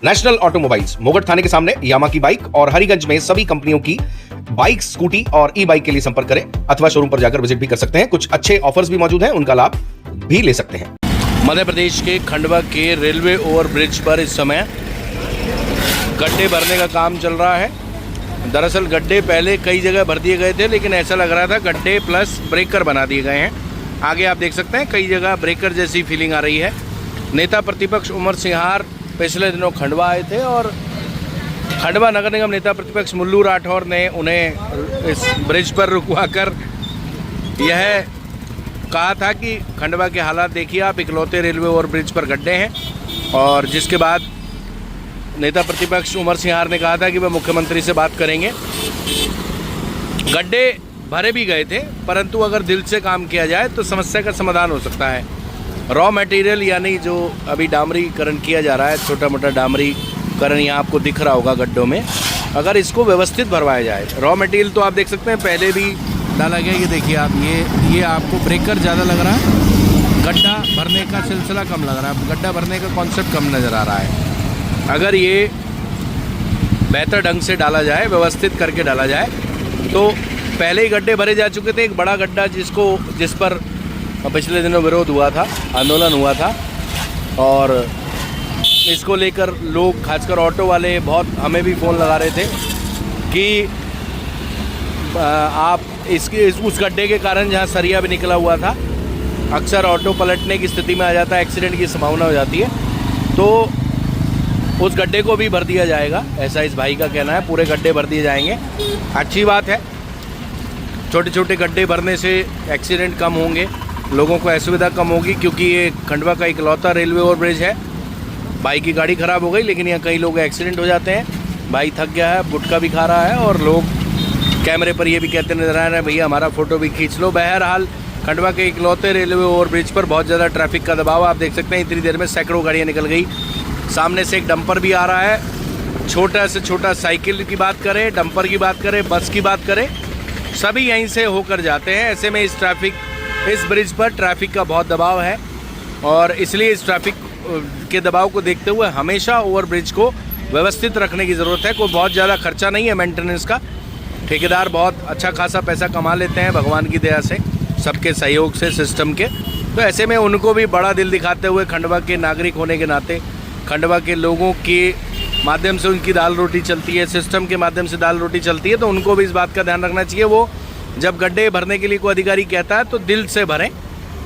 National automobiles मोगट थाने के सामने यामा की बाइक और हरिगंज में सभी कंपनियों की बाइक, स्कूटी और ई बाइक के लिए संपर्क करें अथवा शोरूम पर जाकर विजिट भी कर सकते हैं। कुछ अच्छे ऑफर्स भी मौजूद हैं, उनका लाभ भी ले सकते हैं। मध्य प्रदेश के खंडवा के रेलवे ओवरब्रिज पर इस समय गड्ढे भरने का काम चल रहा है। दरअसल गड्ढे पहले कई जगह भर दिए गए थे, लेकिन ऐसा लग रहा था गड्ढे प्लस ब्रेकर बना दिए गए हैं। आगे आप देख सकते हैं कई जगह ब्रेकर जैसी फीलिंग आ रही है। नेता प्रतिपक्ष उमर सिंहार पिछले दिनों खंडवा आए थे और खंडवा नगर निगम नेता प्रतिपक्ष मुल्लू राठौर ने उन्हें इस ब्रिज पर रुकवाकर यह कहा था कि खंडवा के हालात देखिए आप, इकलौते रेलवे ओवरब्रिज पर गड्ढे हैं। और जिसके बाद नेता प्रतिपक्ष उमर सिंहार ने कहा था कि वह मुख्यमंत्री से बात करेंगे। गड्ढे भरे भी गए थे, परंतु अगर दिल से काम किया जाए तो समस्या का समाधान हो सकता है। रॉ मटेरियल यानी जो अभी डामरीकरण किया जा रहा है, छोटा मोटा डामरीकरण यहाँ आपको दिख रहा होगा गड्ढों में, अगर इसको व्यवस्थित भरवाया जाए। रॉ मटेरियल तो आप देख सकते हैं पहले भी डाला गया। ये देखिए आप, ये आपको ब्रेकर ज़्यादा लग रहा है, गड्ढा भरने का सिलसिला कम लग रहा है, गड्ढा भरने का कॉन्सेप्ट कम नज़र आ रहा है। अगर ये बेहतर ढंग से डाला जाए, व्यवस्थित करके डाला जाए, तो पहले ही गड्ढे भरे जा चुके थे। एक बड़ा गड्ढा जिस पर पिछले दिनों विरोध हुआ था, आंदोलन हुआ था, और इसको लेकर लोग खासकर ऑटो वाले बहुत हमें भी फ़ोन लगा रहे थे कि आप उस गड्ढे के कारण जहाँ सरिया भी निकला हुआ था, अक्सर ऑटो पलटने की स्थिति में आ जाता है, एक्सीडेंट की संभावना हो जाती है, तो उस गड्ढे को भी भर दिया जाएगा, ऐसा इस भाई का कहना है। पूरे गड्ढे भर दिए जाएंगे, अच्छी बात है। छोटे छोटे गड्ढे भरने से एक्सीडेंट कम होंगे, लोगों को असुविधा कम होगी, क्योंकि ये खंडवा का इकलौता रेलवे ओवरब्रिज है। भाई की गाड़ी ख़राब हो गई, लेकिन यहाँ कई लोग एक्सीडेंट हो जाते हैं। भाई थक गया है, गुटखा भी खा रहा है, और लोग कैमरे पर ये भी कहते नजर आ रहे हैं भैया हमारा फ़ोटो भी खींच लो। बहरहाल खंडवा के इकलौते रेलवे ओवरब्रिज पर बहुत ज़्यादा ट्रैफिक का दबाव आप देख सकते हैं। इतनी देर में सैकड़ों गाड़ियाँ निकल गई। सामने से एक डंपर भी आ रहा है। छोटा से छोटा साइकिल की बात करें, डंपर की बात करें, बस की बात करें, सभी यहीं से होकर जाते हैं। ऐसे में इस ब्रिज पर ट्रैफिक का बहुत दबाव है, और इसलिए इस ट्रैफिक के दबाव को देखते हुए हमेशा ओवरब्रिज को व्यवस्थित रखने की ज़रूरत है। कोई बहुत ज़्यादा खर्चा नहीं है मेंटेनेंस का। ठेकेदार बहुत अच्छा खासा पैसा कमा लेते हैं भगवान की दया से, सबके सहयोग से, सिस्टम के। तो ऐसे में उनको भी बड़ा दिल दिखाते हुए, खंडवा के नागरिक होने के नाते, खंडवा के लोगों के माध्यम से उनकी दाल रोटी चलती है, सिस्टम के माध्यम से दाल रोटी चलती है, तो उनको भी इस बात का ध्यान रखना चाहिए। वो जब गड्ढे भरने के लिए कोई अधिकारी कहता है तो दिल से भरें।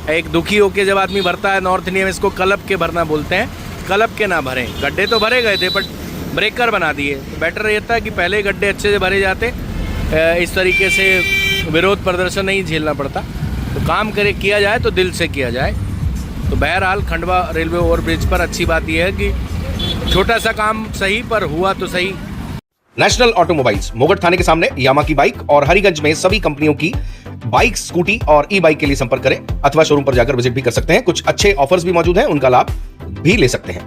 एक दुखी होकर जब आदमी भरता है, नॉर्थ इंडिया में इसको कलब के भरना बोलते हैं, कलब के ना भरें। गड्ढे तो भरे गए थे, बट ब्रेकर बना दिए। बेटर रहता है कि पहले गड्ढे अच्छे से भरे जाते, इस तरीके से विरोध प्रदर्शन नहीं झेलना पड़ता। तो काम किया जाए तो दिल से किया जाए। तो बहरहाल खंडवा रेलवे ओवरब्रिज पर अच्छी बात यह है कि छोटा सा काम सही, पर हुआ तो सही। नेशनल ऑटोमोबाइल्स मोगट थाने के सामने यामा की बाइक और हरिगंज में सभी कंपनियों की बाइक, स्कूटी और ई बाइक के लिए संपर्क करें अथवा शोरूम पर जाकर विजिट भी कर सकते हैं। कुछ अच्छे ऑफर्स भी मौजूद हैं, उनका लाभ भी ले सकते हैं।